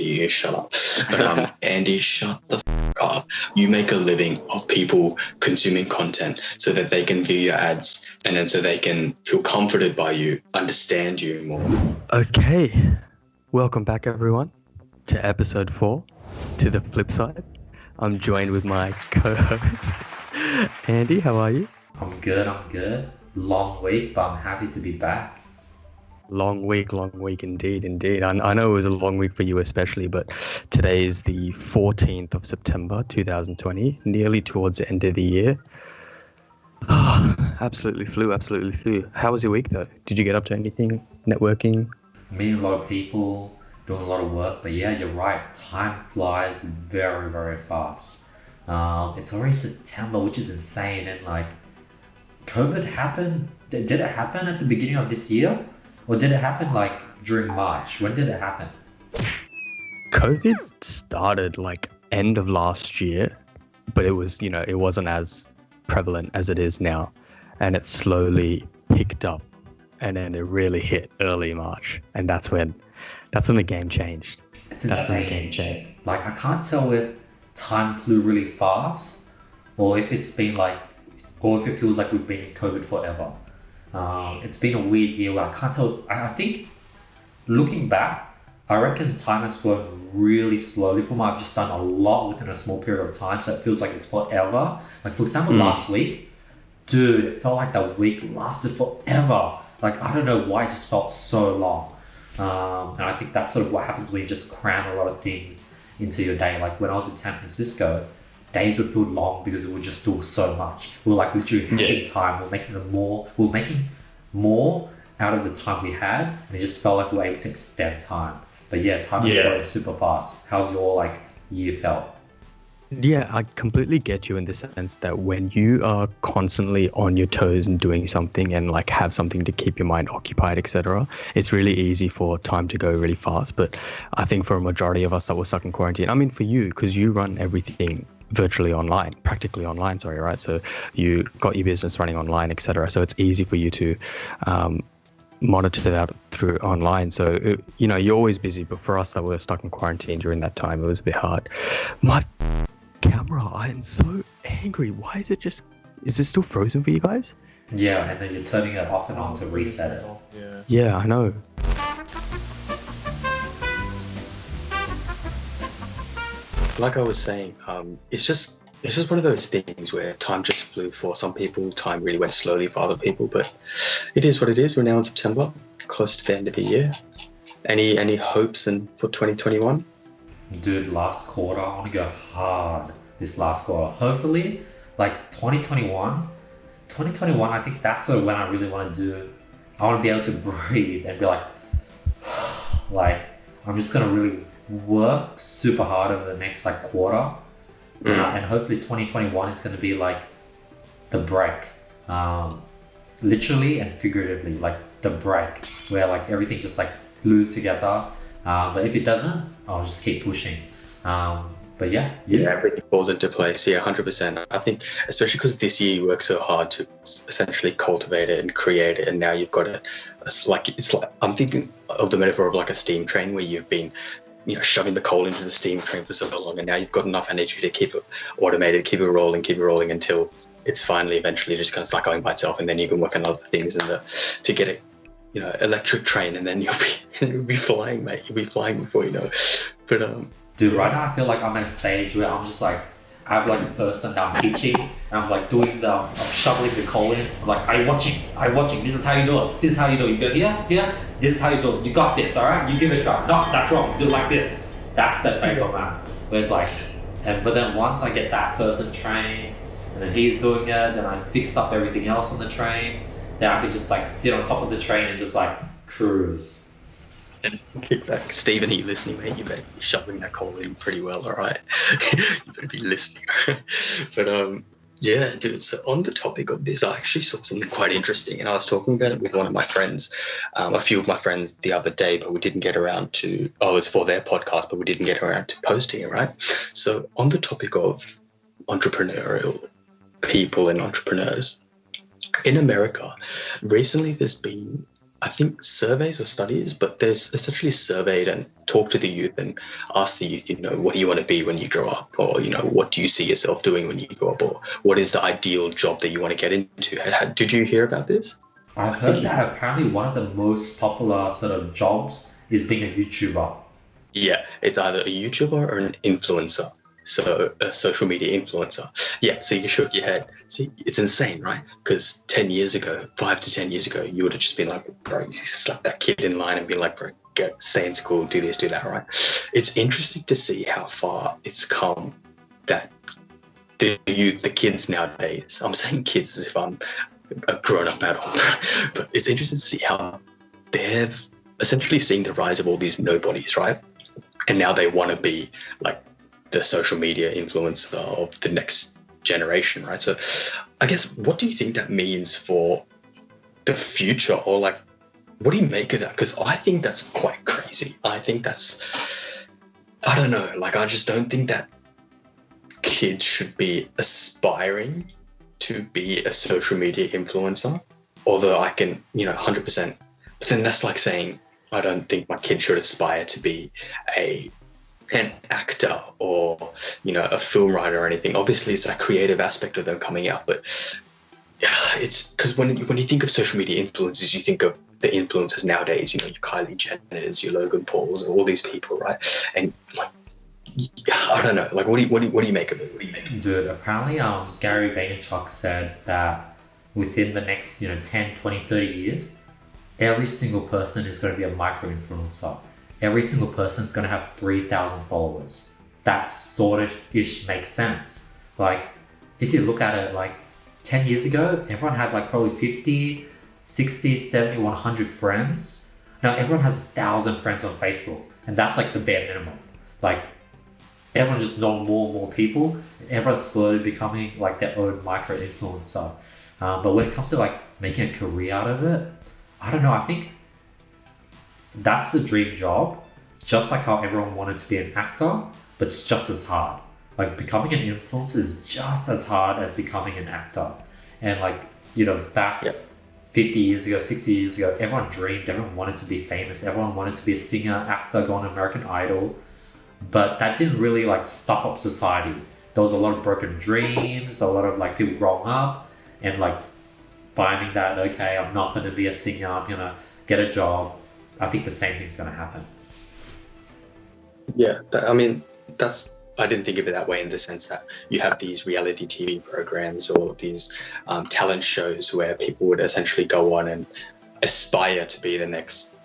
you. Shut up. But Andy, shut the up. You make a living of people consuming content so that they can view your ads and then so they can feel comforted by you, understand you more. Okay, welcome back everyone to episode 4, To the Flip Side. I'm joined with my co-host, Andy. How are you? I'm good. Long week, but I'm happy to be back. Long week indeed. I know it was a long week for you especially, but today is the 14th of September 2020, nearly towards the end of the year. Absolutely flew. How was your week though? Did you get up to anything? Networking? Meeting a lot of people, doing a lot of work, but yeah, you're right. Time flies very, very fast. It's already September, which is insane. And like, COVID happened. Did it happen at the beginning of this year? Or did it happen like during March? When did it happen? COVID started like end of last year, but it wasn't as prevalent as it is now. And it slowly picked up and then it really hit early March. And that's when the game changed. It's insane. Like, I can't tell if time flew really fast or if it feels like we've been in COVID forever. It's been a weird year where I can't tell. I think looking back, I reckon time has flown really slowly for me. I've just done a lot within a small period of time, so it feels like it's forever. Like, for example, last week, dude, it felt like the week lasted forever. Like, I don't know why it just felt so long. And I think that's sort of what happens when you just cram a lot of things into your day. Like, when I was in San Francisco, days would feel long because we were just doing so much. We were like literally having time. We were making more out of the time we had, and it just felt like we were able to extend time. But yeah, time is going super fast. How's your year felt? Yeah, I completely get you in the sense that when you are constantly on your toes and doing something and like have something to keep your mind occupied, etc., it's really easy for time to go really fast. But I think for a majority of us that were stuck in quarantine, I mean for you, because you run everything practically online, right? So you got your business running online, etc. So it's easy for you to monitor that through online. So, you're always busy, but for us that were stuck in quarantine during that time, it was a bit hard. My camera, I am so angry. Why is it still frozen for you guys? Yeah, and then you're turning it off and on to reset it. Yeah, I know. Like I was saying, it's just one of those things where time just flew for some people. Time really went slowly for other people, but it is what it is. We're now in September, close to the end of the year. Any hopes for 2021? Dude, last quarter, I want to go hard this last quarter. Hopefully, 2021, I think that's when I really want to do. I want to be able to breathe and be like, I'm just going to really work super hard over the next quarter. And hopefully 2021 is going to be the break, literally and figuratively, the break where everything just glues together. But if it doesn't, I'll just keep pushing. But yeah, everything falls into place. Yeah, 100%. I think especially because this year you worked so hard to essentially cultivate it and create it, and now you've got it. It's like I'm thinking of the metaphor of a steam train where you've been shoving the coal into the steam train for so long, and now you've got enough energy to keep it automated, keep it rolling until it's finally eventually just kind of start going by itself, and then you can work on other things to get it, electric train, and then you'll be flying, mate. You'll be flying before you know. But dude, right now I feel like I'm at a stage where I'm just I have a person that I'm teaching, and I'm I'm shoveling the coal in. I'm I'm watching. This is how you do it. You go here. This is how you do it. You got this, all right? You give it a try. No, that's wrong. Do it like this. That's the phase I'm at. Where it's but then once I get that person trained, and then he's doing it, then I fix up everything else on the train, then I can just sit on top of the train and just cruise. And kick back. Stephen, are you listening, mate? You better be shoveling that coal in pretty well, all right? You better be listening. But yeah, dude, so on the topic of this, I actually saw something quite interesting, and I was talking about it with one of my friends, a few of my friends the other day, but we didn't get around to, it was for their podcast, but we didn't get around to posting it, right? So on the topic of entrepreneurial people and entrepreneurs, in America, recently there's been I think surveys or studies, but there's essentially surveyed and talk to the youth and ask the youth, what do you want to be when you grow up? Or, what do you see yourself doing when you grow up? Or what is the ideal job that you want to get into? Did you hear about this? I've heard that apparently one of the most popular sort of jobs is being a YouTuber. Yeah, it's either a YouTuber or an influencer. So a social media influencer. Yeah, so you shook your head. See, it's insane, right? Because 5 to 10 years ago, you would have just been like, bro, you slap that kid in line and be like, bro, stay in school, do this, do that, right? It's interesting to see how far it's come that the kids nowadays, I'm saying kids as if I'm a grown-up adult, but it's interesting to see how they've essentially seen the rise of all these nobodies, right? And now they want to be like the social media influencer of the next generation, right? So I guess, what do you think that means for the future, or like, what do you make of that? Because I think that's quite crazy. I don't know, like, I just don't think that kids should be aspiring to be a social media influencer, although I can, 100%, but then that's like saying, I don't think my kid should aspire to be an actor or a film writer or anything. Obviously it's that creative aspect of them coming out, but it's because when you think of social media influencers, you think of the influencers nowadays, your Kylie Jenners, your Logan Pauls, all these people, right? And like, I don't know, like, what do you make of it? Dude, apparently Gary Vaynerchuk said that within the next 10, 20, 30 years, every single person is going to be a micro influencer. Every single person is going to have 3,000 followers. That sort of ish makes sense. Like, if you look at it, like 10 years ago, everyone had like probably 50, 60, 70, 100 friends. Now everyone has 1,000 friends on Facebook, and that's like the bare minimum. Like, everyone just knows more and more people, and everyone's slowly becoming like their own micro influencer. But when it comes to like making a career out of it, I don't know. I think that's the dream job, just like how everyone wanted to be an actor, but it's just as hard. Like, becoming an influencer is just as hard as becoming an actor. And like, back 50 years ago, 60 years ago, everyone dreamed, everyone wanted to be famous, everyone wanted to be a singer, actor, go on American Idol, but that didn't really like stuff up society. There was a lot of broken dreams, a lot of like people growing up and like finding that, okay, I'm not going to be a singer, I'm going to get a job. I think the same thing's going to happen. Yeah, I didn't think of it that way, in the sense that you have these reality TV programs or these talent shows where people would essentially go on and aspire to be the next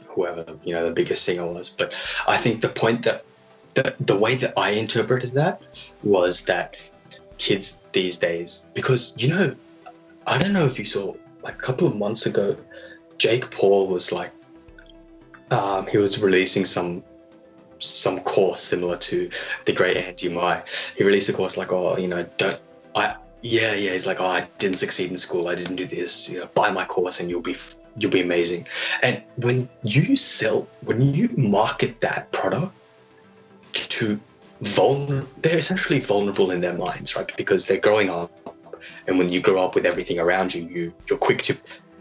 whoever, the biggest singer was. But I think the point that the way that I interpreted that was that kids these days, because, I don't know if you saw, like a couple of months ago, Jake Paul was like, he was releasing some course similar to the great Andy Mai. He released a course like, he's like, I didn't succeed in school, I didn't do this, buy my course and you'll be amazing. And when you market that product to they're essentially vulnerable in their minds, right? Because they're growing up, and when you grow up with everything around you, you're quick to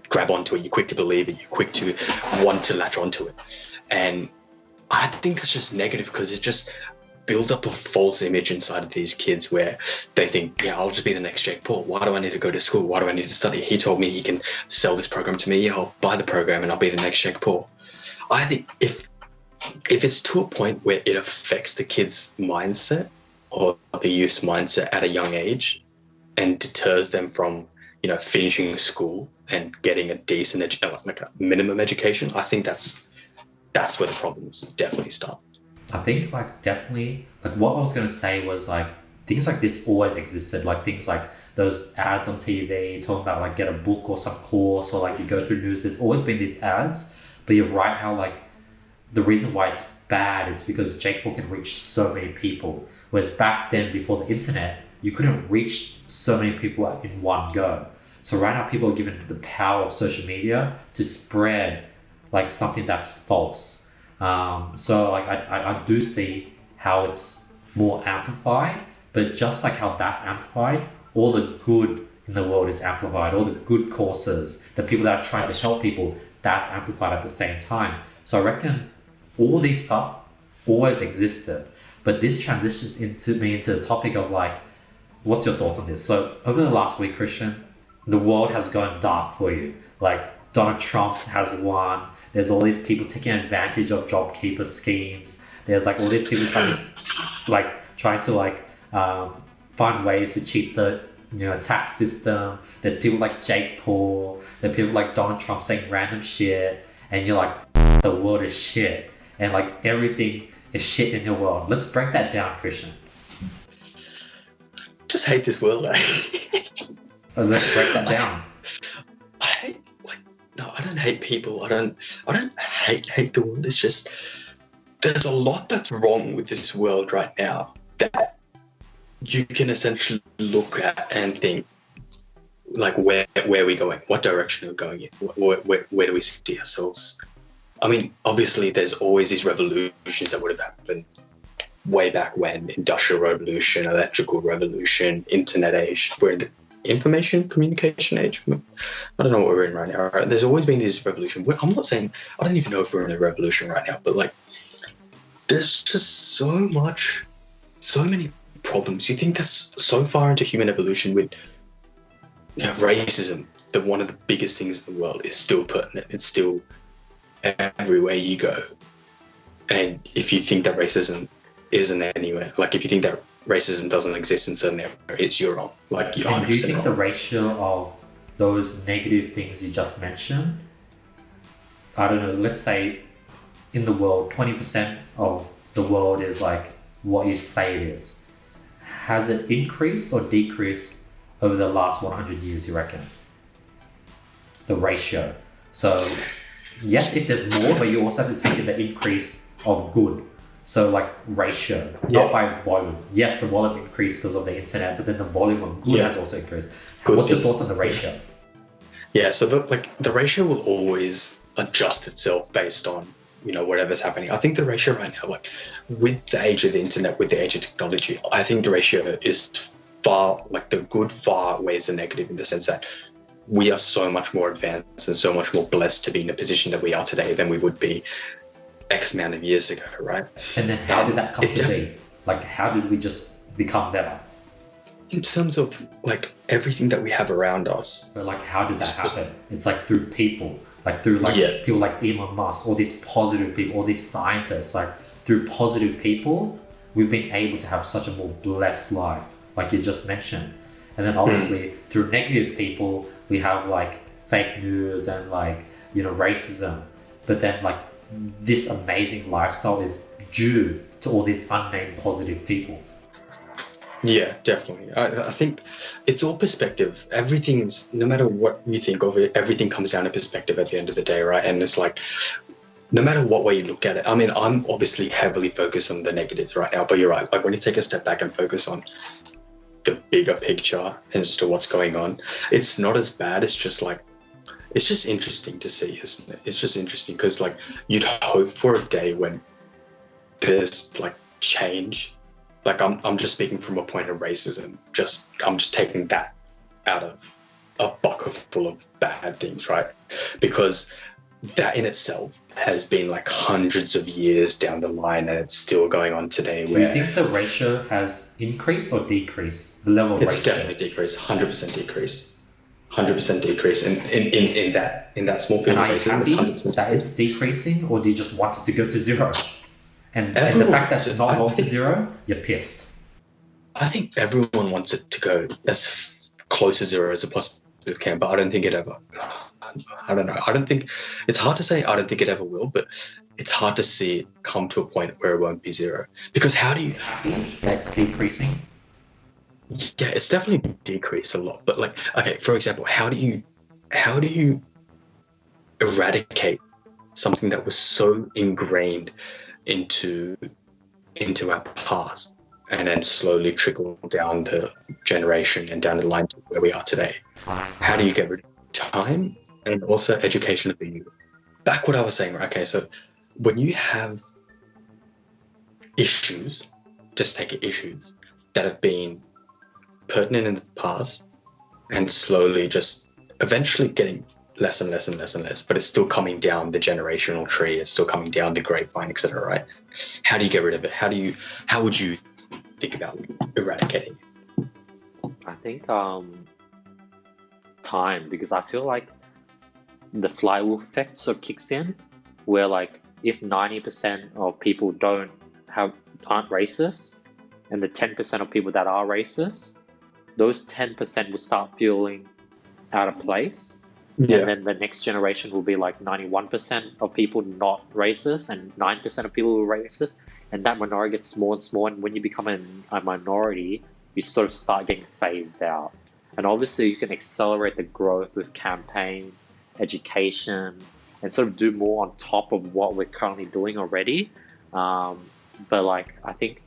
grab onto it, you're quick to believe it, you're quick to want to latch onto it. And I think that's just negative, because it just builds up a false image inside of these kids where they think, I'll just be the next Jake Paul. Why do I need to go to school? Why do I need to study? He told me he can sell this program to me. I'll buy the program and I'll be the next Jake Paul. I think if it's to a point where it affects the kid's mindset or the youth's mindset at a young age and deters them from, finishing school and getting a decent, like a minimum education, I think that's where the problems definitely start. I think definitely what I was going to say was things like this always existed, like things like those ads on TV talking about get a book or some course, or you go through news. There's always been these ads, but you're right how the reason why it's bad is because Jake Paul can reach so many people, whereas back then, before the internet, you couldn't reach so many people in one go. So right now people are given the power of social media to spread something that's false. So I do see how it's more amplified, but just like how that's amplified, all the good in the world is amplified. All the good courses, the people that are trying to help people, that's amplified at the same time. So I reckon all these stuff always existed, but this transitions into the topic of like, what's your thoughts on this? So over the last week, Christian, the world has gone dark for you. Like Donald Trump has won. There's all these people taking advantage of job keeper schemes. There's like all these people trying to find ways to cheat the tax system. There's people like Jake Paul. There's people like Donald Trump saying random shit, and you're like, the world is shit, and like everything is shit in your world. Let's break that down, Christian. Just hate this world, eh? Let's break that down. I don't hate people. I don't hate the world. It's just there's a lot that's wrong with this world right now that you can essentially look at and think, like, where are we going? What direction are we going in? Where do we see ourselves? I mean, obviously, there's always these revolutions that would have happened way back when: industrial revolution, electrical revolution, internet age. We're in the information communication age. I don't know what we're in right now. Right? There's always been this revolution. I'm not saying, I don't even know if we're in a revolution right now, but like, there's just so many problems. You think that's so far into human evolution with racism, that one of the biggest things in the world is still pertinent. It's still everywhere you go. And if you think that racism isn't anywhere, like if you think that racism doesn't exist in certain areas, you're wrong. Like you're 100% and do you think wrong. the ratio of those negative things you just mentioned, I don't know, let's say in the world, 20% of the world is like what you say it is. Has it increased or decreased over the last 100 years, you reckon? The ratio. So yes, if there's more, but you also have to take in the increase of good. So like ratio, not by volume. Yes, the volume increased because of the internet, but then the volume of good has also increased. What's your thoughts on the ratio? Yeah, so the ratio will always adjust itself based on whatever's happening. I think the ratio right now, like with the age of the internet, with the age of technology, I think the ratio is far, like the good far outweighs the negative, in the sense that we are so much more advanced and so much more blessed to be in the position that we are today than we would be X amount of years ago, right? And then how did that come to be? Like, how did we just become better? In terms of like everything that we have around us. But like, how did that happen? It's like through people, like through like people like Elon Musk, all these positive people, all these scientists, like through positive people, we've been able to have such a more blessed life, like you just mentioned. And then obviously through negative people, we have like fake news and like, racism. But then like this amazing lifestyle is due to all these unnamed positive people. Yeah, definitely. I think it's all perspective. Everything is, no matter what you think of it, everything comes down to perspective at the end of the day, right? And it's like, no matter what way you look at it, I mean, I'm obviously heavily focused on the negatives right now, but you're right. Like when you take a step back and focus on the bigger picture as to what's going on, it's not as bad. It's just like, it's just interesting to see, isn't it? It's just interesting because like you'd hope for a day when there's like change. Like I'm just speaking from a point of racism. I'm just taking that out of a bucket full of bad things, right? Because that in itself has been like hundreds of years down the line, and it's still going on today. Do you think the ratio has increased or decreased? The level of it's ratio? definitely decreased. 100% decrease. 100% decrease in that small And field are of you racism. happy It's 100% that it's decreasing, or do you just want it to go to zero? And the fact that it's not going to zero, you're pissed. I think everyone wants it to go as close to zero as it possibly can, but I don't think it ever. I don't know. I don't think it's hard to say. I don't think it ever will, but it's hard to see it come to a point where it won't be zero. Because how do you? That's decreasing. Yeah, it's definitely decreased a lot. But like, okay, for example, how do you eradicate something that was so ingrained into our past, and then slowly trickle down the generation and down the line to where we are today? How do you get rid of time and also education of the youth? Back what I was saying, right? Okay, so when you have issues, just take it, issues that have been pertinent in the past and slowly just eventually getting less and less and less and less, but it's still coming down the generational tree. It's still coming down the grapevine, etc. Right? How do you get rid of it? How would you think about eradicating it? I think time, because I feel like the flywheel effect sort of kicks in, where like if 90% of people aren't racist, and the 10% of people that are racist, those 10% will start feeling out of place. Yeah. And then the next generation will be like 91% of people not racist and 9% of people who are racist. And that minority gets smaller and smaller. And when you become a minority, you sort of start getting phased out. And obviously you can accelerate the growth with campaigns, education, and sort of do more on top of what we're currently doing already. But like, I think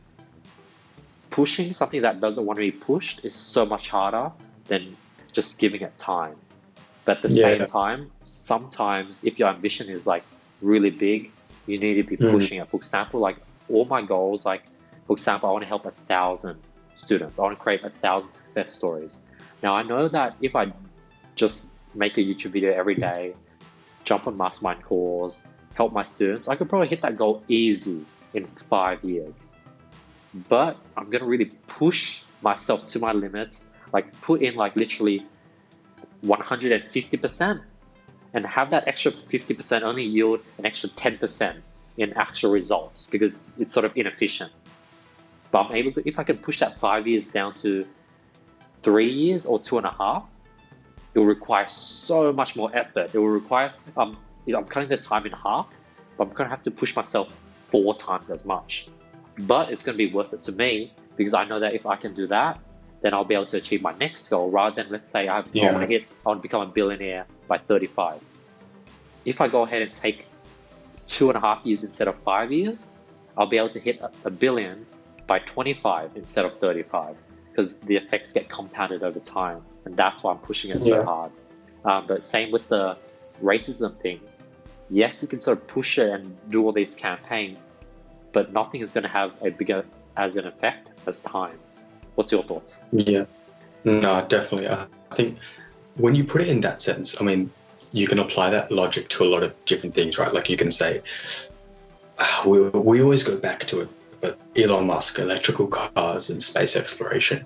pushing something that doesn't want to be pushed is so much harder than just giving it time. But at the same time, sometimes if your ambition is like really big, you need to be pushing it. For example, like all my goals, like for example, I want to help 1,000 students. I want to create 1,000 success stories. Now I know that if I just make a YouTube video every day, jump on mastermind calls, help my students, I could probably hit that goal easy in 5 years. But I'm going to really push myself to my limits, like put in like literally 150% and have that extra 50% only yield an extra 10% in actual results, because it's sort of inefficient. But I'm able to, if I can push that 5 years down to 3 years or 2.5, it will require so much more effort. It will require, I'm cutting the time in half, but I'm going to have to push myself 4 times as much. But it's going to be worth it to me, because I know that if I can do that, then I'll be able to achieve my next goal, rather than, let's say I want to become a billionaire by 35. If I go ahead and take 2.5 years instead of 5 years, I'll be able to hit a billion by 25 instead of 35, because the effects get compounded over time. And that's why I'm pushing it so hard. But same with the racism thing. Yes, you can sort of push it and do all these campaigns, but nothing is going to have a bigger as an effect as time. What's your thoughts? Yeah, no, definitely. I think when you put it in that sense, I mean, you can apply that logic to a lot of different things, right? Like you can say, we always go back to it, but Elon Musk, electrical cars and space exploration,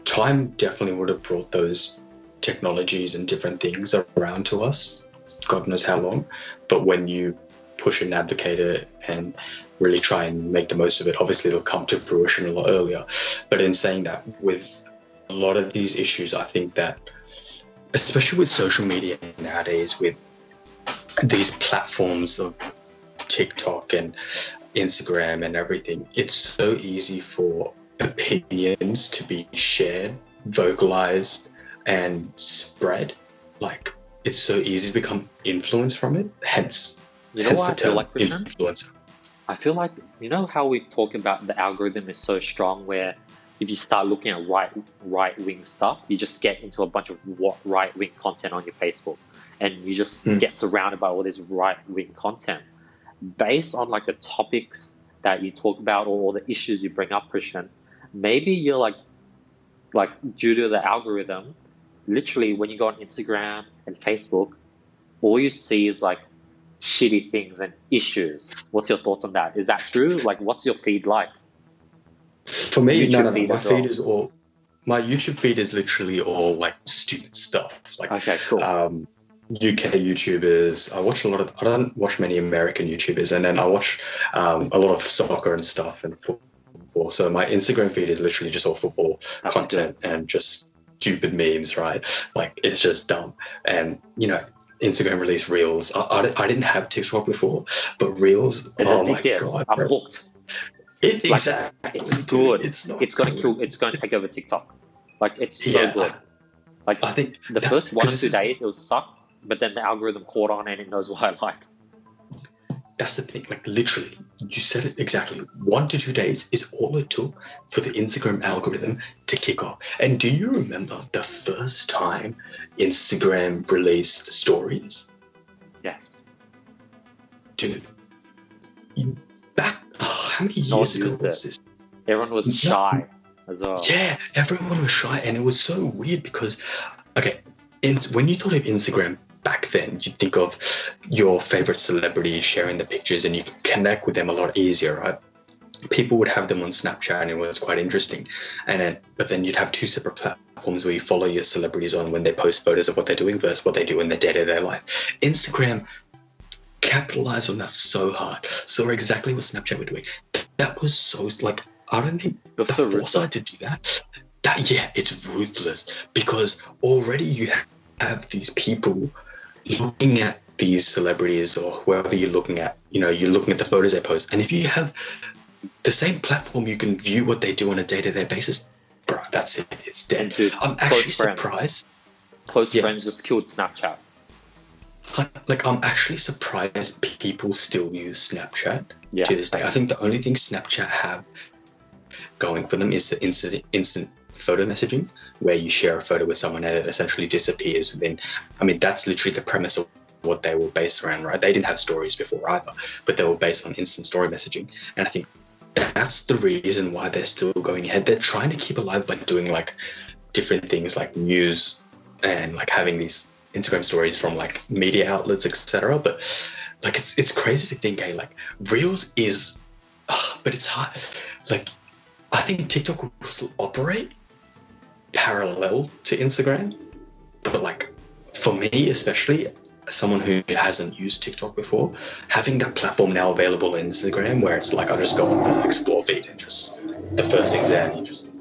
time definitely would have brought those technologies and different things around to us, God knows how long. But when you push and advocate it and really try and make the most of it, obviously it'll come to fruition a lot earlier. But in saying that, with a lot of these issues, I think that especially with social media nowadays, with these platforms of TikTok and Instagram and everything, it's so easy for opinions to be shared, vocalized, and spread. Like, it's so easy to become influenced from it, hence what I feel like, influencer. I feel like, you know how we talk about the algorithm is so strong, where if you start looking at right-wing stuff, you just get into a bunch of right-wing content on your Facebook, and you just get surrounded by all this right-wing content. Based on like the topics that you talk about or the issues you bring up, Krishn, maybe you're like due to the algorithm, literally when you go on Instagram and Facebook, all you see is like shitty things and issues. What's your thoughts on that? Is that true? Like, what's your feed like? For me, no. My YouTube feed is literally all like stupid stuff. Like, okay, cool. UK YouTubers. I don't watch many American YouTubers, and then I watch a lot of soccer and stuff and football. So my Instagram feed is literally just all football content and just stupid memes, right? Like, it's just dumb. And, you know, Instagram released Reels. I didn't have TikTok before, but Reels, oh my God. I'm hooked. Exactly. It's good. Dude, it's gonna take over TikTok. Like, it's so good. Like, I think the first 1 or 2 days it will suck, but then the algorithm caught on and it knows what I like. That's the thing. Like, literally, you said it exactly. 1 to 2 days is all it took for the Instagram algorithm to kick off. And do you remember the first time Instagram released stories? Yes. Dude, how many years ago was this? Everyone was shy as well. Yeah, everyone was shy, and it was so weird because, okay, when you thought of Instagram back then, you think of your favorite celebrities sharing the pictures, and you can connect with them a lot easier, right? People would have them on Snapchat, and it was quite interesting. But then you'd have two separate platforms where you follow your celebrities on when they post photos of what they're doing versus what they do in their day-to-day life. Instagram capitalized on that so hard. Saw exactly what Snapchat were doing. That was so, like, I don't think the foresight to do that. It's ruthless, because already you have these people looking at these celebrities or whoever you're looking at. You're looking at the photos they post, and if you have the same platform, you can view what they do on a day-to-day basis. Bro, that's it. It's dead. Dude, I'm actually surprised. Close friends just killed Snapchat. Like, I'm actually surprised people still use Snapchat to this day. I think the only thing Snapchat have going for them is the instant photo messaging, where you share a photo with someone and it essentially disappears within. I mean, that's literally the premise of what they were based around, right? They didn't have stories before either, but they were based on instant story messaging. And I think that's the reason why they're still going ahead. They're trying to keep alive by doing like different things like news and like having these Instagram stories from like media outlets, etc. But like it's crazy to think, like Reels is, but it's hard. Like I think TikTok will still operate parallel to Instagram, but like for me especially, someone who hasn't used TikTok before, having that platform now available on Instagram, where it's like I just go on the explore feed and just the first thing's there, and you just.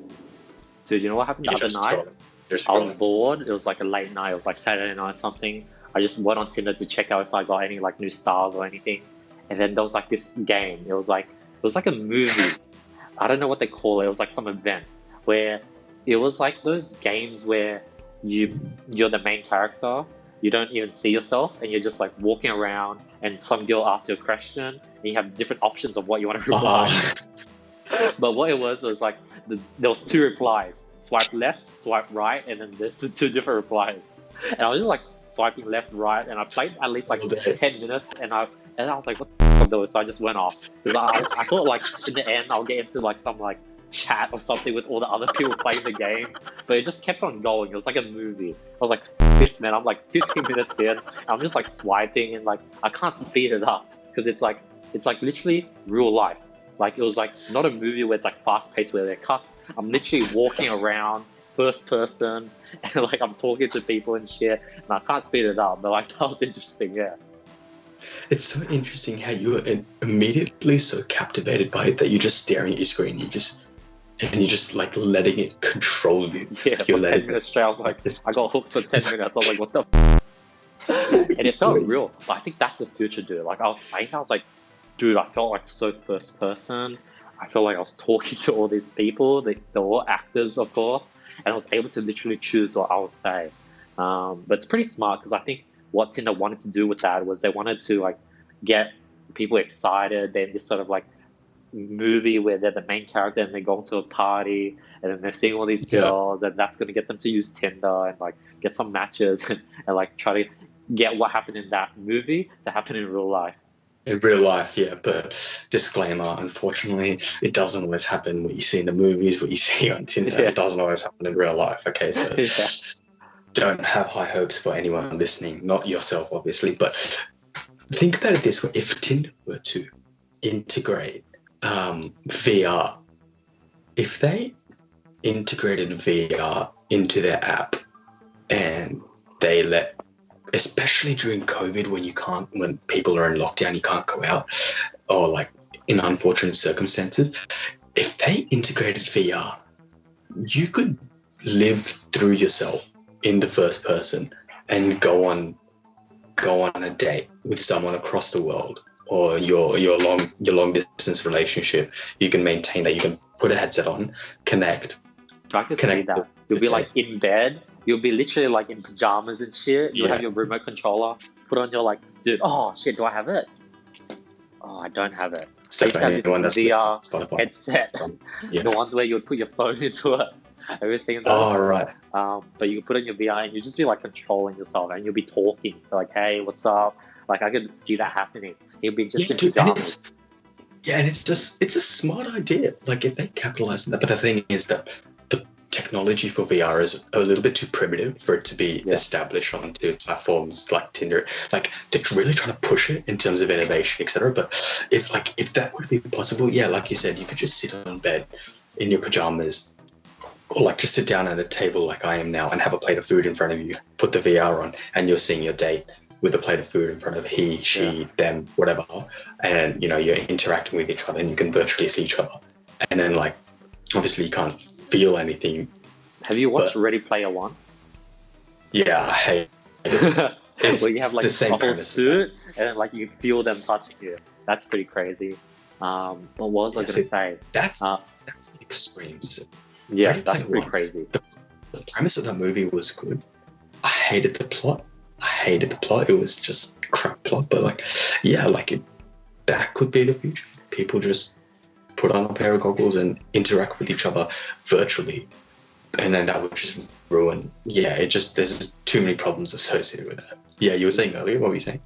Dude, you know what happened the other night? I was bored. It was like a late night. It was like Saturday night or something. I just went on Tinder to check out if I got any like new stars or anything. And then there was like this game. It was like a movie. I don't know what they call it. It was like some event where it was like those games where you're the main character. You don't even see yourself, and you're just like walking around, and some girl asks you a question, and you have different options of what you want to reply. But what it was like there was two replies: swipe left, swipe right, and then there's the two different replies. And I was just like swiping left, right, and I played at least like 10 minutes, and I was like, what the fuck though? So I just went off, because I thought like in the end I'll get into like some like chat or something with all the other people playing the game, but it just kept on going. It was like a movie. I was like, this man, I'm like 15 minutes in, I'm just like swiping, and like I can't speed it up, because it's like literally real life. Like it was like not a movie where it's like fast paced where there are cuts. I'm literally walking around first person, and like I'm talking to people and shit, and I can't speed it up, but like that was interesting. It's so interesting how you were immediately so captivated by it that you're just staring at your screen. You're just like letting it control you. Yeah, you're for 10 minutes straight, I was like, I got hooked for 10 minutes. I was like, what the f-? And it felt real. But I think that's the future, dude. Like I was playing, I was like, dude, I felt like so first person. I felt like I was talking to all these people. They're all actors, of course. And I was able to literally choose what I would say. But it's pretty smart, because I think what Tinder wanted to do with that was they wanted to like get people excited. Then this sort of like movie where they're the main character and they go to a party, and then they're seeing all these girls, and that's going to get them to use Tinder and like get some matches and like try to get what happened in that movie to happen in real life. In real life, yeah, but disclaimer, unfortunately, it doesn't always happen what you see in the movies, what you see on Tinder. It doesn't always happen in real life, okay? So don't have high hopes for anyone listening, not yourself, obviously, but think about it this way. If Tinder were to integrate VR, if they integrated VR into their app, and they let, especially during COVID, when people are in lockdown, you can't go out, or like in unfortunate circumstances, if they integrated VR, you could live through yourself in the first person and go on a date with someone across the world, or your long distance relationship. You can maintain that. You can put a headset on, connect. I can see that. You'll be like in bed. You'll be literally like in pajamas and shit. You'll have your remote controller. Put on your like, dude. Oh shit, do I have it? Oh, I don't have it. So you have this VR headset. The ones where you would put your phone into it. Have you seen those? Oh, right. But you can put on your VR and you just be like controlling yourself, and you'll be talking like, hey, what's up? Like I can see that happening. You'll be just in pajamas. And it's a smart idea. Like if they capitalize on that, but the thing is that technology for VR is a little bit too primitive for it to be established onto platforms like Tinder. Like they're really trying to push it in terms of innovation, etc. But if that would be possible, yeah, like you said, you could just sit on bed in your pajamas, or like just sit down at a table like I am now and have a plate of food in front of you, put the VR on, and you're seeing your date with a plate of food in front of he, she, them, whatever, and you're interacting with each other and you can virtually see each other. And then like obviously you can't feel anything. Have you watched Ready Player One? Yeah, I hate it. Where you have like the same a whole suit and then like you feel them touching you. That's pretty crazy. But what was I going to say? That's extremes. Yeah, Ready that's Player pretty One, crazy. The premise of that movie was good. I hated the plot. It was just crap plot. But like, yeah, like that could be the future. People just put on a pair of goggles and interact with each other virtually, and then that would just ruin. Yeah, there's too many problems associated with that. Yeah, you were saying earlier. What were you saying?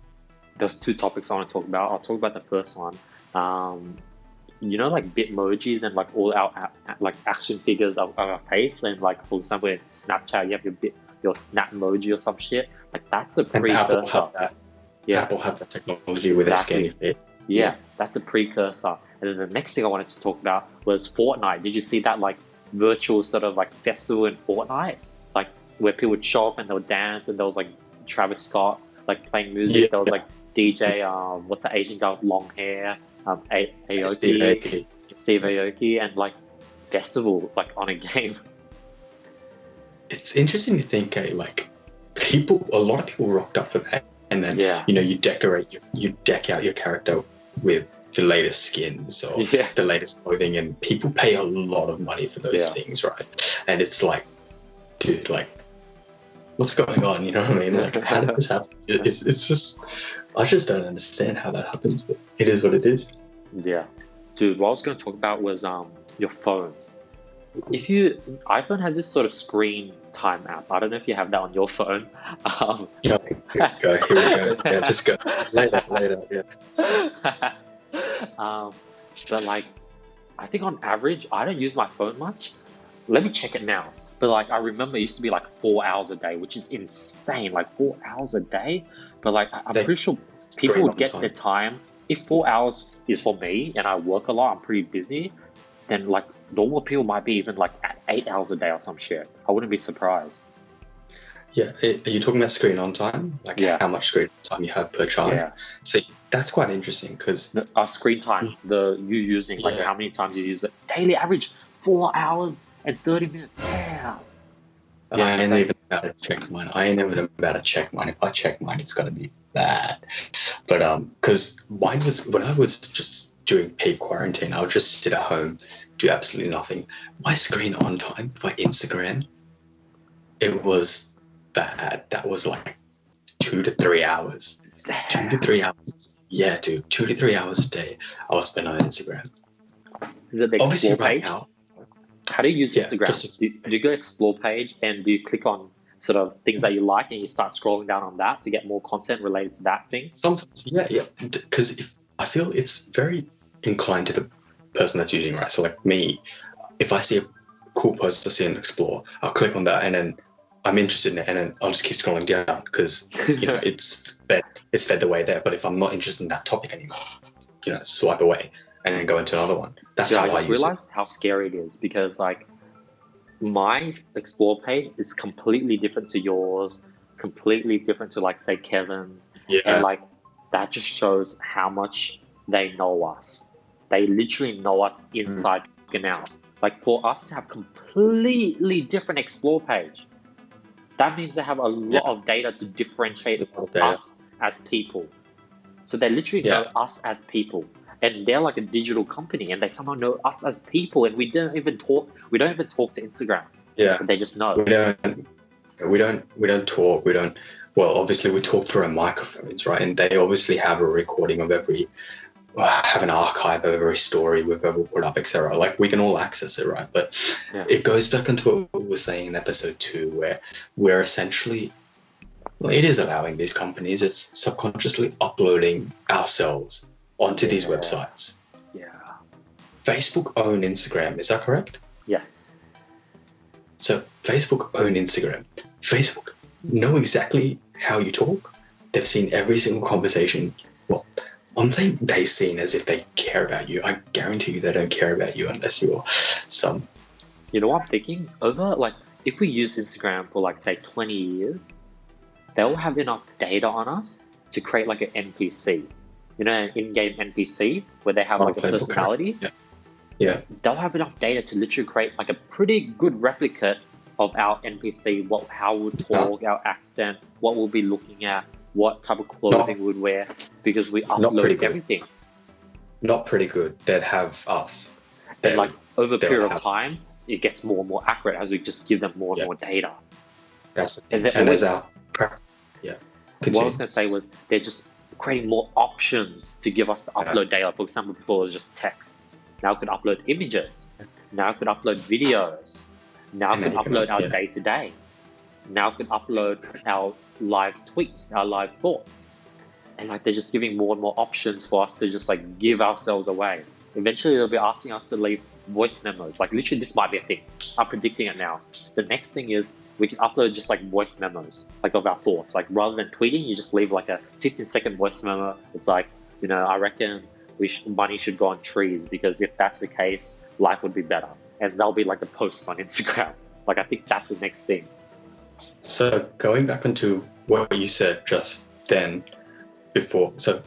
There's two topics I want to talk about. I'll talk about the first one. Like Bitmojis and like all our like action figures of our face, and like for example in Snapchat you have your snap emoji or some shit. Like that's a precursor. Apple have that. Yeah, Apple have that technology with their scanning face. Yeah, that's a precursor. And then the next thing I wanted to talk about was Fortnite. Did you see that like virtual sort of like festival in Fortnite? Like where people would show up and they'll dance, and there was like Travis Scott like playing music. Yeah. There was like DJ, what's the Asian guy with long hair? Aoki, Steve Aoki, and like festival like on a game. It's interesting to think, like a lot of people rocked up for that, and then you deck out your character with the latest skins or the latest clothing, and people pay a lot of money for those things, right? And it's like, dude, like, what's going on? You know what I mean? Like, how did this happen? It's just, I just don't understand how that happens, but it is what it is. Yeah, dude. What I was going to talk about was your phone. iPhone has this sort of screen time app. I don't know if you have that on your phone. Here we go. Yeah, just go. Later. Yeah. But like, I think on average, I don't use my phone much. Let me check it now. But like, I remember it used to be like 4 hours a day, which is insane. Like 4 hours a day. But like, I'm pretty sure people would get the time. If 4 hours is for me and I work a lot, I'm pretty busy, then like normal people might be even like at 8 hours a day or some shit. I wouldn't be surprised. Yeah, are you talking about screen on time? Like how much screen time you have per child? Yeah. See, that's quite interesting because our screen time, you using like how many times you use it. Daily average 4 hours and 30 minutes. Damn. I ain't even about to check mine. If I check mine, it's gonna be bad. But because mine was when I was just during peak quarantine, I would just sit at home, do absolutely nothing. My screen on time for Instagram, it was bad. That was like 2 to 3 hours. Damn. 2 to 3 hours. Yeah, dude, 2 to 3 hours a day I was spending on Instagram. Is it the Obviously explore right page? now. How do you use Instagram? Do you go explore page and do you click on sort of things that you like and you start scrolling down on that to get more content related to that thing? Sometimes, yeah. Because I feel it's very inclined to the person that's using it, right? So like me, if I see a cool post I see and explore, I'll click on that and then I'm interested in it, and then I'll just keep scrolling down because it's fed the way there. But if I'm not interested in that topic anymore, swipe away and then go into another one. That's how I use it. I realized how scary it is because like my explore page is completely different to yours, completely different to like say Kevin's, and like that just shows how much they know us. They literally know us inside and out. Like for us to have completely different explore page, that means they have a lot of data to differentiate us as people. So they literally know us as people. And they're like a digital company, and they somehow know us as people, and we don't even talk to Instagram. Yeah, they just know. We don't talk. Well, obviously we talk through our microphones, right? And they obviously have a recording of have an archive of every story we've ever put up, etc. Like we can all access it, right? But it goes back into what we were saying in episode 2, where we're essentially, it is allowing these companies, it's subconsciously uploading ourselves onto these websites. Yeah. Facebook own Instagram, is that correct? Yes. So Facebook own Instagram. Facebook know exactly how you talk. They've seen every single conversation. Well, I'm saying they've seen as if they care about you. I guarantee you they don't care about you unless you're some. You know what I'm thinking? Over, like, if we use Instagram for, like, say 20 years, they'll have enough data on us to create like an NPC. You know, an in-game NPC where they have like a personality. Yeah. They'll have enough data to literally create like a pretty good replicate of our NPC, how we'll talk, our accent, what we'll be looking at, what type of clothing we'd wear, because we upload everything. Not pretty good. They'd have us. And like over a period of time, it gets more and more accurate as we just give them more and more data. That's the thing. And as our what I was going to say was they're just creating more options to give us to upload data. For example, before it was just text. Now it could upload images. Now it could upload videos. Now it could upload our day-to-day. Now it could upload our live tweets, our live thoughts. And like they're just giving more and more options for us to just like give ourselves away. Eventually they'll be asking us to leave voice memos. Like literally this might be a thing. I'm predicting it now. The next thing is we can upload just like voice memos, like of our thoughts. Like rather than tweeting, you just leave like a 15-second voice memo. It's like, you know, I reckon money should go on trees because if that's the case, life would be better. And that'll be like a post on Instagram. Like I think that's the next thing. So going back into what you said just then before, so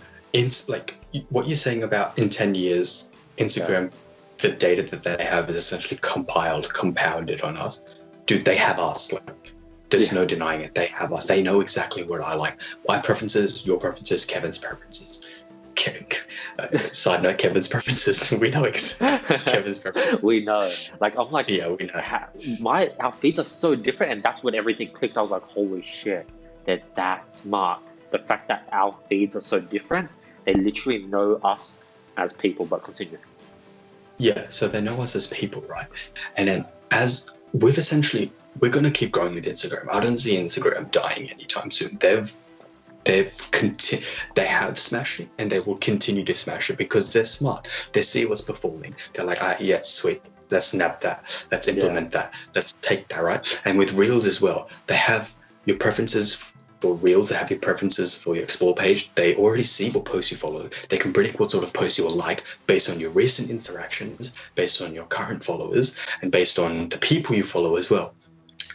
like what you're saying about in 10 years, Instagram, the data that they have is essentially compounded on us. Dude, they have us. Like, there's no denying it. They have us. They know exactly what I like. My preferences, your preferences, Kevin's preferences. Side note, Kevin's preferences. We know Kevin's preferences. We know. Like, I'm like, yeah, we know. Our feeds are so different, and that's when everything clicked. I was like, holy shit, they're that smart. The fact that our feeds are so different, they literally know us as people. But continue. Yeah, so they know us as people, right? And then as we're going to keep growing with Instagram. I don't see Instagram dying anytime soon. They have smashed it and they will continue to smash it because they're smart. They see what's performing. They're like, yeah, sweet. Let's snap that. Let's implement that. Let's take that, right? And with Reels as well, they have your preferences for Reels. They have your preferences for your Explore page. They already see what posts you follow. They can predict what sort of posts you will like based on your recent interactions, based on your current followers, and based on the people you follow as well.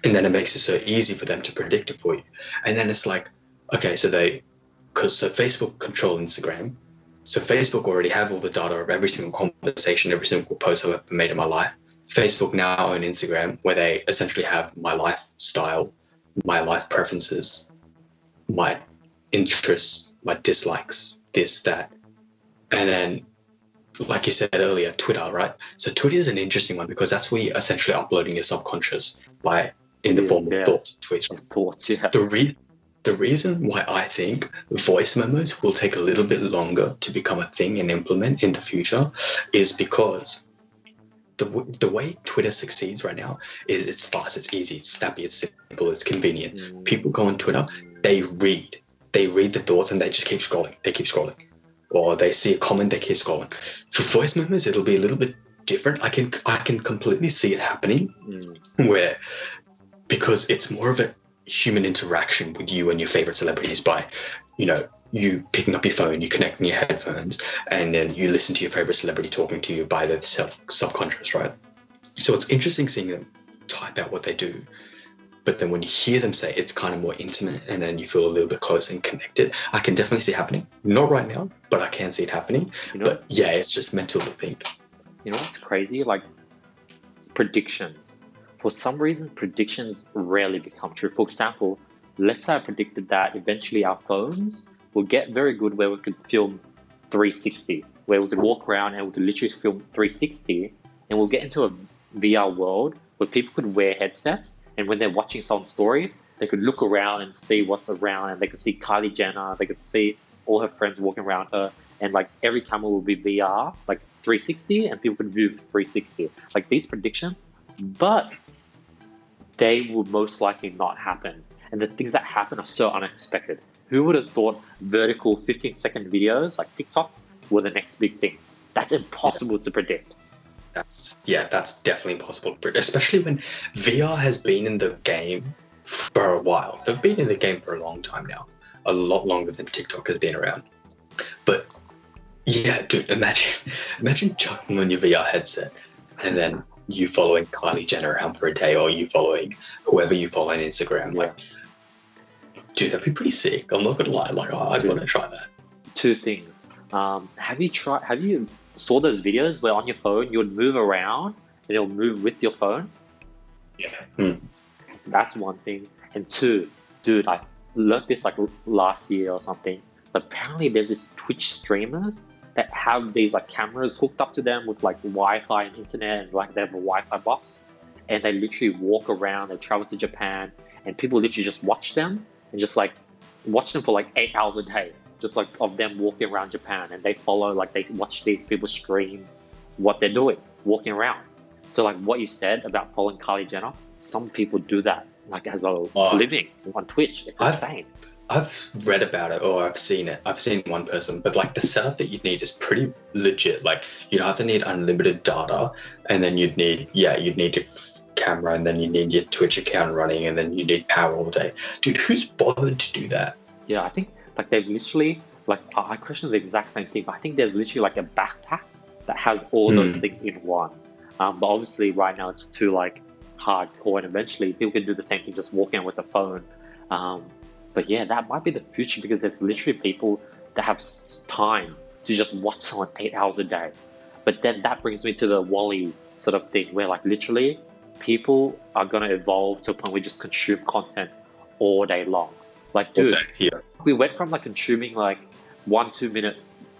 And then it makes it so easy for them to predict it for you. And then it's like, okay, so Facebook control Instagram. So Facebook already have all the data of every single conversation, every single post I've ever made in my life. Facebook now own Instagram, where they essentially have my lifestyle, my life preferences, my interests, my dislikes, this, that. And then, like you said earlier, Twitter, right? So Twitter is an interesting one because that's where you're essentially uploading your subconscious in the form of thoughts, tweets. Thoughts, yeah. The reason why I think voice memos will take a little bit longer to become a thing and implement in the future is because the way Twitter succeeds right now is it's fast, it's easy, it's snappy, it's simple, it's convenient. People go on Twitter, they read the thoughts and they just keep scrolling. They keep scrolling. Or they see a comment, they keep scrolling. For voice memos, it'll be a little bit different. I can completely see it happening where, because it's more of a human interaction with you and your favorite celebrities by, you know, you picking up your phone, you connecting your headphones, and then you listen to your favorite celebrity talking to you by the subconscious, right? So it's interesting seeing them type out what they do, but then when you hear them say, it's kind of more intimate, and then you feel a little bit close and connected. I can definitely see it happening. Not right now, but I can see it happening. But yeah, it's just mental to think. You know what's crazy? Like predictions. For some reason, predictions rarely become true. For example, let's say I predicted that eventually our phones will get very good where we could film 360, where we could walk around and we could literally film 360, and we'll get into a VR world where people could wear headsets, and when they're watching someone's story, they could look around and see what's around, and they could see Kylie Jenner, they could see all her friends walking around her, and like every camera will be VR, like 360, and people could view 360. Like these predictions, but they will most likely not happen. And the things that happen are so unexpected. Who would have thought vertical 15-second videos like TikToks were the next big thing? That's impossible to predict. That's definitely possible, especially when VR has been in the game for a while. They've been in the game for a long time now, a lot longer than TikTok has been around. But yeah, dude, imagine chucking on your VR headset and then you following Kylie Jenner around for a day, or you following whoever you follow on Instagram. Like, dude, that'd be pretty sick. I'm not gonna lie. Like, I'd want to try that. Two things. Have you saw those videos where on your phone you would move around and it'll move with your phone? Yeah. That's one thing. And two, dude, I learned this like last year or something. But apparently there's this Twitch streamers that have these like cameras hooked up to them with like Wi-Fi and internet, and like they have a Wi-Fi box, and they literally walk around. They travel to Japan, and people literally just watch them and just like watch them for like 8 hours a day, just like of them walking around Japan, and they follow, like they watch these people stream what they're doing, walking around. So like what you said about following Kylie Jenner, some people do that like as a living on Twitch. It's insane. I've read about it, or I've seen it. I've seen one person, but like the setup that you'd need is pretty legit. Like you'd either need unlimited data, and then you'd need your camera, and then you need your Twitch account running, and then you need power all day. Dude, who's bothered to do that? Yeah, I think like they've literally like I question the exact same thing, but I think there's literally like a backpack that has all those things in one. But obviously right now it's too like hardcore, and eventually people can do the same thing, just walk in with a phone. But yeah, that might be the future, because there's literally people that have time to just watch someone 8 hours a day. But then that brings me to the Wall-E sort of thing, where like literally people are going to evolve to a point where we just consume content all day long. Like, dude, we went from like consuming like 1-2 minute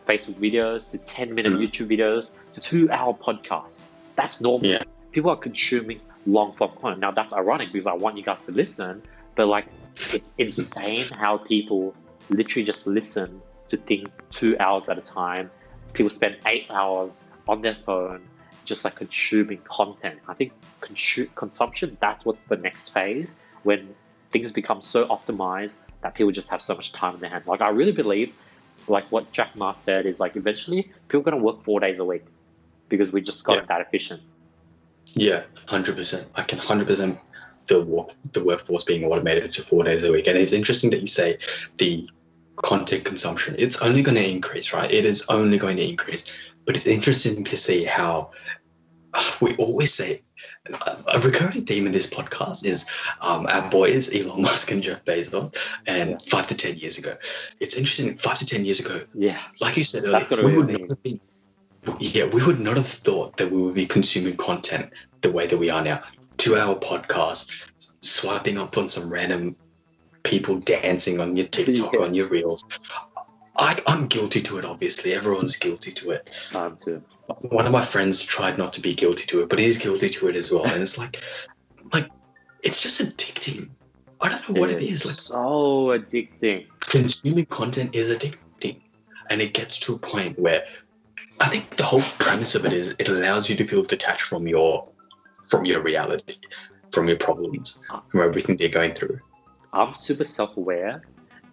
Facebook videos to 10-minute YouTube videos to 2-hour podcasts. That's normal. Yeah. People are consuming long form content. Now that's ironic because I want you guys to listen, but like it's insane how people literally just listen to things 2 hours at a time. People spend 8 hours on their phone just like consuming content. I think consumption, that's what's the next phase, when things become so optimized that people just have so much time in their hand. Like I really believe like what Jack Ma said is like eventually people are going to work 4 days a week because we just got that efficient. Yeah, 100%. I can 100% the workforce being automated to 4 days a week. And it's interesting that you say the content consumption, it's only going to increase, right? It is only going to increase. But it's interesting to see how we always say a recurring theme in this podcast is our boys Elon Musk and Jeff Bezos, and 5 to 10 years ago. It's interesting, 5 to 10 years ago, like you said earlier, we would not have thought that we would be consuming content the way that we are now. 2-hour podcast, swiping up on some random people dancing on your TikTok, on your Reels. I'm guilty to it, obviously. Everyone's guilty to it. I'm too. One of my friends tried not to be guilty to it, but he's guilty to it as well. And it's like it's just addicting. I don't know what it is. Like, so addicting. Consuming content is addicting. And it gets to a point where I think the whole premise of it is it allows you to feel detached from your reality, from your problems, from everything they're going through. I'm super self-aware,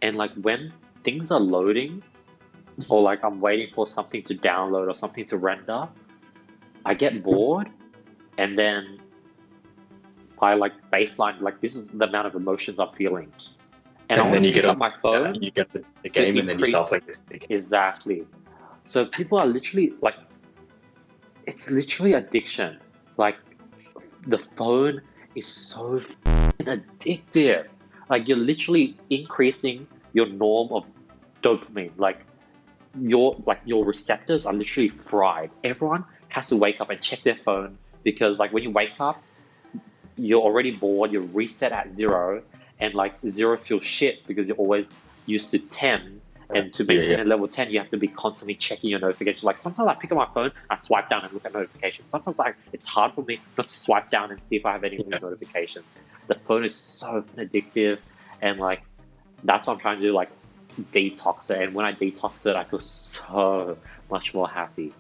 and like when things are loading, or like I'm waiting for something to download or something to render, I get bored, and then I like baseline, like this is the amount of emotions I'm feeling, and then you get on my phone, you get the game, and then you start like this. Exactly. So people are literally like, it's literally addiction. Like the phone is so addictive. Like you're literally increasing your norm of dopamine. Like your receptors are literally fried. Everyone has to wake up and check their phone, because like when you wake up, you're already bored, you're reset at 0, and like 0 feels shit because you're always used to 10. And to maintain a level 10, you have to be constantly checking your notifications. Like sometimes I pick up my phone, I swipe down and look at notifications. Sometimes it's hard for me not to swipe down and see if I have any new notifications. The phone is so addictive, and like that's what I'm trying to do, like detox it. And when I detox it, I feel so much more happy.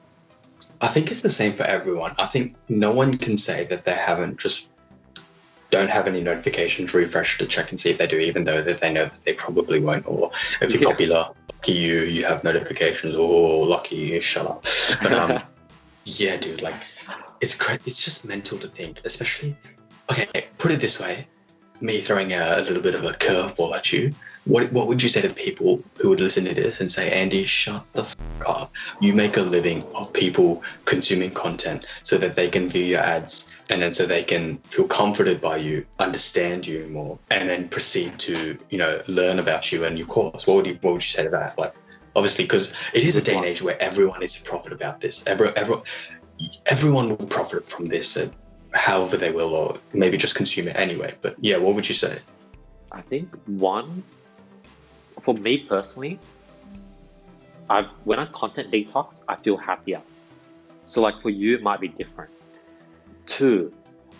I think it's the same for everyone. I think no one can say that they don't have any notifications refreshed to check and see if they do, even though that they know that they probably won't. Or if you're popular, lucky you have notifications. Or lucky you, shut up. But yeah, dude, like it's just mental to think, especially. Okay, put it this way: me throwing a little bit of a curveball at you. What would you say to people who would listen to this and say, Andy, shut the fuck up? You make a living of people consuming content so that they can view your ads, and then so they can feel comforted by you, understand you more, and then proceed to learn about you and your course. What would you say to that? Like, obviously, because it is a day and age where everyone is a profit about this. Everyone will profit from this, however they will, or maybe just consume it anyway. But yeah, what would you say? I think for me personally, when I content detox, I feel happier. So like for you, it might be different. 2,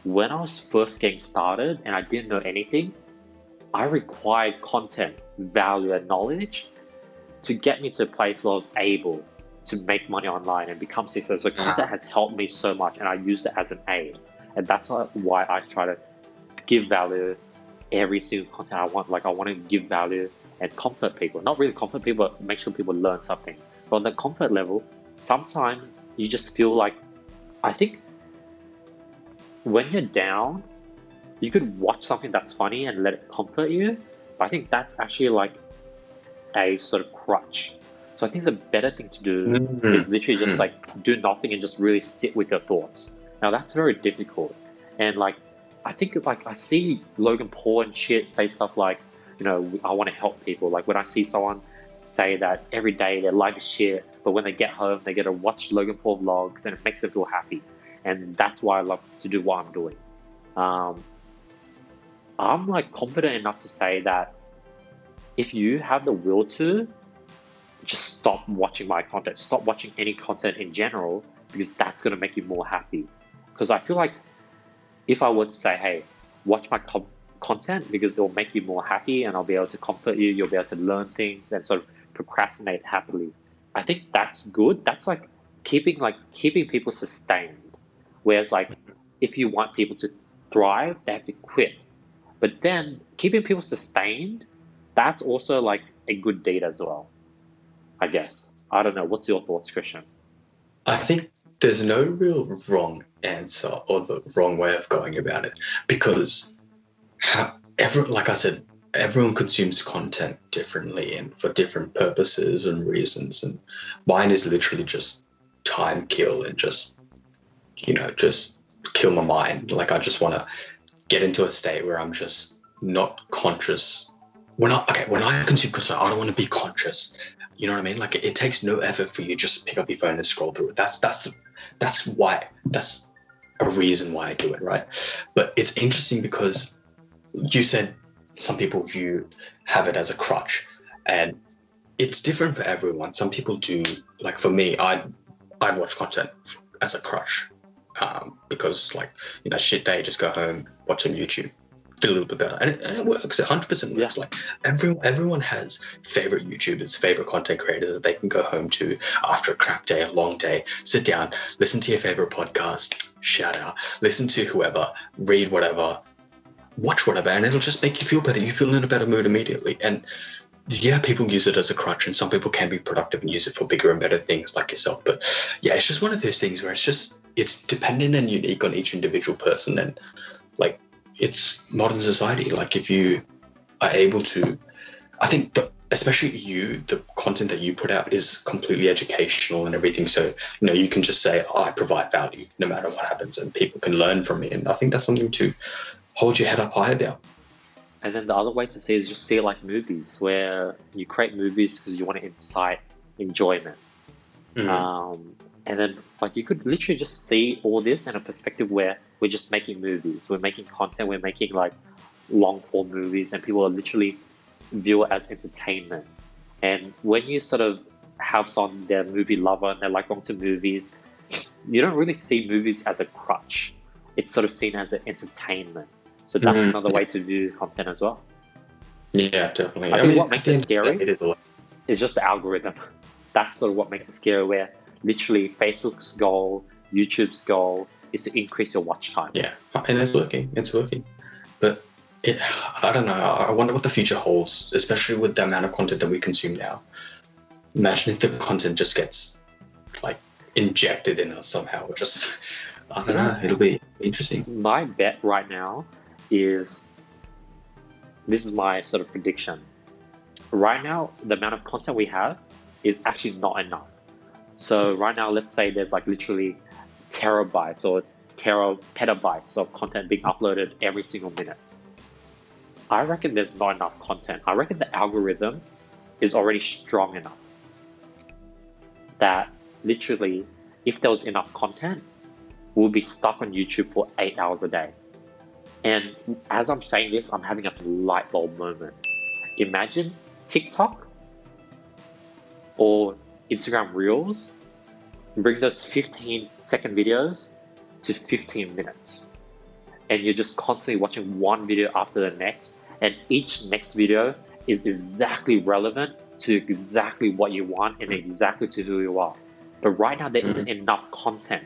when I was first getting started and I didn't know anything, I required content, value, and knowledge to get me to a place where I was able to make money online and become successful. So content has helped me so much, and I use it as an aid. And that's why I try to give value every single content I want. Like I want to give value and comfort people. Not really comfort people, but make sure people learn something. But on the comfort level, sometimes you just feel like, I think when you're down, you could watch something that's funny and let it comfort you. But I think that's actually like a sort of crutch. So I think the better thing to do is literally just like do nothing and just really sit with your thoughts. Now that's very difficult. And like, I think like I see Logan Paul and shit say stuff like, I want to help people. Like when I see someone say that every day their life is shit, but when they get home, they get to watch Logan Paul vlogs and it makes them feel happy. And that's why I love to do what I'm doing. I'm like confident enough to say that if you have the will to, just stop watching my content, stop watching any content in general, because that's going to make you more happy. Because I feel like if I were to say, hey, watch my content because it will make you more happy and I'll be able to comfort you, you'll be able to learn things and sort of procrastinate happily. I think that's good. That's like keeping people sustained. Whereas like if you want people to thrive, they have to quit. But then keeping people sustained, that's also like a good deed as well, I guess. I don't know. What's your thoughts, Krishn? I think there's no real wrong answer or the wrong way of going about it, because like I said, everyone consumes content differently and for different purposes and reasons. And mine is literally just time kill and just kill my mind. Like I just want to get into a state where I'm just not conscious. When I consume content, I don't want to be conscious. You know what I mean? Like it takes no effort for you just pick up your phone and scroll through it. That's a reason why I do it, right? But it's interesting because you said some people have it as a crutch, and it's different for everyone. Some people do. Like for me, I'd watch content as a crutch, because like shit day, just go home, watch some YouTube, feel a little bit better, and it works. It 100% works. Yeah. Like everyone has favorite YouTubers, favorite content creators that they can go home to after a crap day, a long day, sit down, listen to your favorite podcast, shout out, listen to whoever, read whatever, watch whatever, and it'll just make you feel better. You feel in a better mood immediately. And yeah, people use it as a crutch, and some people can be productive and use it for bigger and better things like yourself. But yeah, it's just one of those things where it's dependent and unique on each individual person. And like, it's modern society. Like if you are able to, I think especially the content that you put out is completely educational and everything. So, you can just say, I provide value no matter what happens, and people can learn from me. And I think that's something to hold your head up high about. And then the other way to see it is just see it like movies, where you create movies because you want to incite enjoyment. And then like you could literally just see all this in a perspective where we're just making movies, we're making content, we're making like long form movies, and people are literally view it as entertainment. And when you sort of have someone, they're a movie lover and they're like going to movies, you don't really see movies as a crutch. It's sort of seen as an entertainment. So that's another way to view content as well. Yeah, definitely. I think what makes it scary is just the algorithm. That's sort of what makes it scary, where literally Facebook's goal, YouTube's goal is to increase your watch time. Yeah, and it's working. But I don't know. I wonder what the future holds, especially with the amount of content that we consume now. Imagine if the content just gets like injected in us somehow. Or just, I don't know, it'll be interesting. My bet right now is, this is my sort of prediction. Right now, the amount of content we have is actually not enough. So right now, let's say there's like literally terabytes or petabytes of content being uploaded every single minute. I reckon there's not enough content. I reckon the algorithm is already strong enough that literally, if there was enough content, we'll be stuck on YouTube for 8 hours a day. And as I'm saying this, I'm having a light bulb moment. Imagine TikTok or Instagram Reels, bring those 15-second videos to 15 minutes. And you're just constantly watching one video after the next, and each next video is exactly relevant to exactly what you want and exactly to who you are. But right now, there isn't enough content.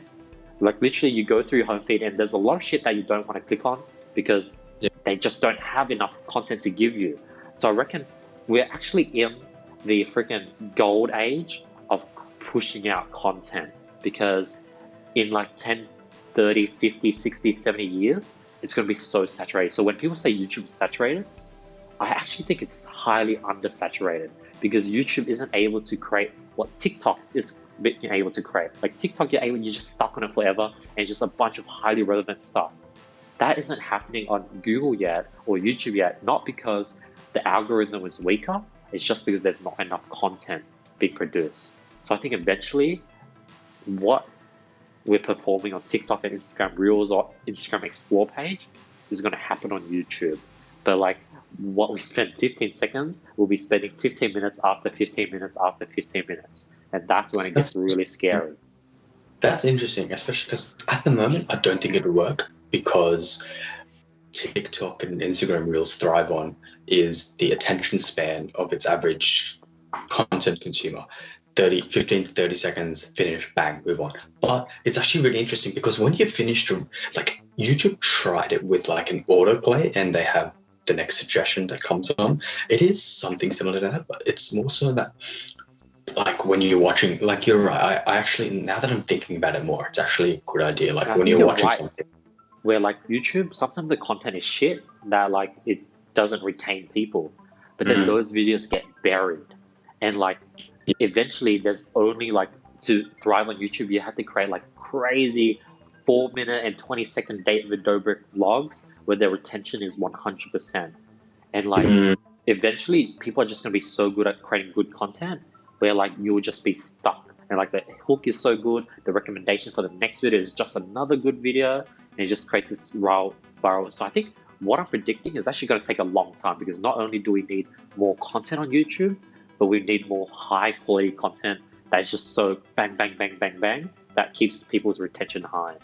Like literally, you go through your home feed and there's a lot of shit that you don't want to click on because they just don't have enough content to give you. So I reckon we're actually in the freaking gold age of pushing out content, because in like 10, 30, 50, 60, 70 years, it's going to be so saturated. So when people say YouTube is saturated, I actually think it's highly undersaturated, because YouTube isn't able to create what TikTok is being able to create. Like TikTok, you're just stuck on it forever and just a bunch of highly relevant stuff. That isn't happening on Google yet or YouTube yet, not because the algorithm is weaker, it's just because there's not enough content being produced. So I think eventually what we're performing on TikTok and Instagram Reels or Instagram Explore page is going to happen on YouTube. But like what we spend 15 seconds, we'll be spending 15 minutes after 15 minutes after 15 minutes. And that's when it gets really scary. That's interesting, especially because at the moment, I don't think it'll work, because TikTok and Instagram Reels thrive on is the attention span of its average content consumer. 15 to 30 seconds, finish, bang, move on. But it's actually really interesting, because when you finish, like YouTube tried it with like an autoplay, and they have the next suggestion that comes on. It is something similar to that, but it's more so that like when you're watching, like you're right, I actually, now that I'm thinking about it more, it's actually a good idea. Like when you're watching something. Where like YouTube, sometimes the content is shit that like it doesn't retain people, but then those videos get buried. And like eventually there's only like, to thrive on YouTube, you have to create like crazy 4-minute and 20-second David Dobrik vlogs where their retention is 100%. And like eventually people are just going to be so good at creating good content where like you'll just be stuck. And like the hook is so good, the recommendation for the next video is just another good video, and it just creates this viral. So I think what I'm predicting is actually going to take a long time, because not only do we need more content on YouTube, but we need more high quality content that is just so bang, bang, bang, bang, bang, that keeps people's retention high.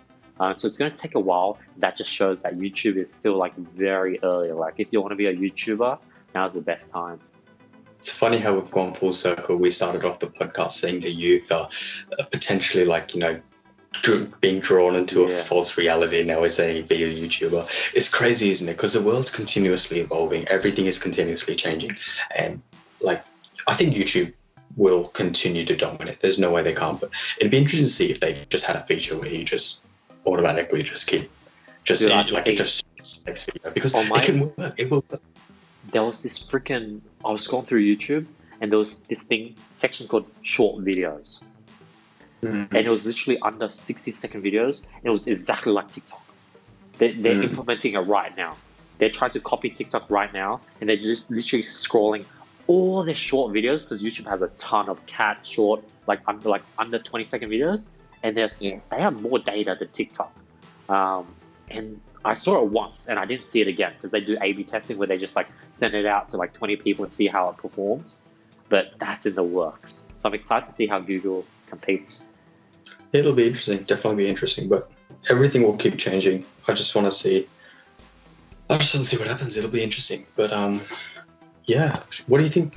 So it's going to take a while. That just shows that YouTube is still like very early. Like if you want to be a YouTuber, now's the best time. It's funny how we've gone full circle. We started off the podcast saying the youth are potentially like, you know, being drawn into a false reality. Now we're saying be a YouTuber. It's crazy, isn't it? Because the world's continuously evolving. Everything is continuously changing. And like, I think YouTube will continue to dominate. There's no way they can't. But it'd be interesting to see if they just had a feature where you just automatically just keep, just like it just makes video, because it can work. It will work. There was this freaking, I was scrolling through YouTube, and there was this section called short videos. And it was literally under 60-second videos, and it was exactly like TikTok. They're implementing it right now. They're trying to copy TikTok right now, and they're just literally scrolling all their short videos, because YouTube has a ton of cat short, like under 20-second videos, and they have more data than TikTok. And I saw it once and I didn't see it again, because they do A/B testing where they just like send it out to like 20 people and see how it performs. But that's in the works. So I'm excited to see how Google competes. It'll be interesting, definitely be interesting, but everything will keep changing. I just want to see what happens. It'll be interesting. But yeah, what do you think?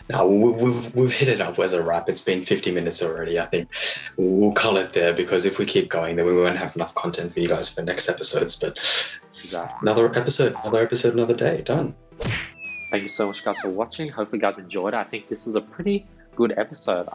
Now we've hit it up as a wrap. It's been 50 minutes already. I think we'll call it there, because if we keep going, then we won't have enough content for you guys for next episodes. But another episode, another day. Done. Thank you so much, guys, for watching. Hopefully, you guys enjoyed it. I think this is a pretty good episode.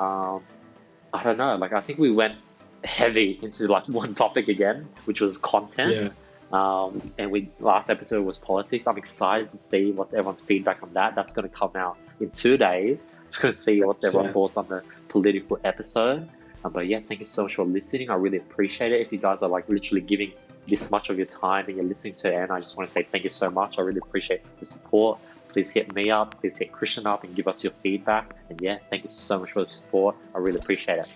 I don't know, like I think we went heavy into like one topic again, which was content. Yeah. And last episode was politics. I'm excited to see what's everyone's feedback on that. That's going to come out in 2 days. Just going to see what's everyone's thoughts on the political episode. But yeah, thank you so much for listening. I really appreciate it. If you guys are like literally giving this much of your time and you're listening to it, and I just want to say thank you so much. I really appreciate the support. Please hit me up. Please hit Krishn up and give us your feedback. And yeah, thank you so much for the support. I really appreciate it.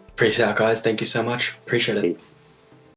Appreciate it, guys. Thank you so much. Appreciate it. Peace.